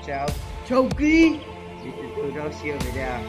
Čau. Čauky. Vítejte u dalšího videa.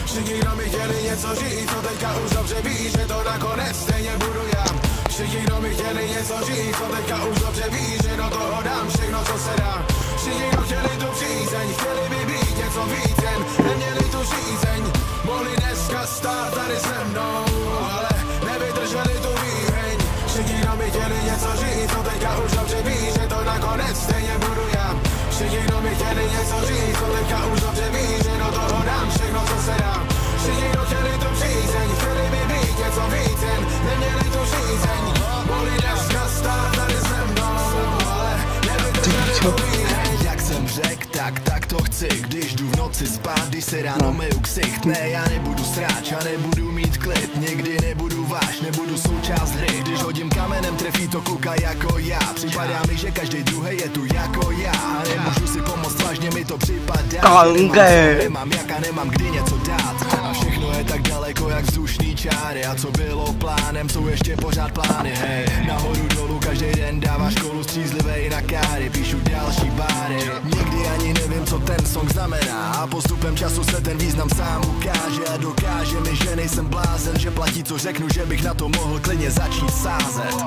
Všichni, kdo mi chtěli něco říct, no teďka už dobře ví, že to nakonec stejně budu já. Všichni, kdo mi chtěli něco říct, no teďka už dobře ví, že do toho dám všechno, co se dá. Všichni, kdo chtěli tu přízeň, chtěli by být něco víc, jen neměli tu žízeň. Mohli dneska stát tady se mnou, ale nevydrželi tu výhreň. Všichni, kdo mi chtěli něco říct, no teďka už dobře ví, že to nakonec stejně budu já. Všichni, kdo mi chtěli něco říct, no teďka už dobře ví, že do toho dám všechno, co se dá. Všichni, kdo chtěli tu přízeň, chtěli by být něco víc, jen neměli tu žízeň. Mohli dneska stát tady se mnou, ale nevydrželi tu výhreň. Jak jsem řekl, tak to chci, když jdu v noci spát, když se ráno myju ksicht. Ne, já nebudu sráč, já nebudu mít klid, nikdy nebudu váš, nebudu součást hry. Když hodím kamenem, trefí to kluka jako já. Připadá mi, že každý druhý je tu jako já. A nemůžu si pomoct, vážně mi to připadá. Nemám jak a nemám kdy něco dát. A všechno je tak daleko jak vzdušný čáry. A co bylo plánem, jsou ještě pořád plány. Hej, nahoru dolů každý den dává školu střízlivej na káry. Píšu další báry. Nikdy ani nevím, co ten song znamená. A postupem času se ten význam sám ukáže. A dokáže mi, že nejsem blázen, že platí, co řeknu, že bych na to mohl klidně začít sázet.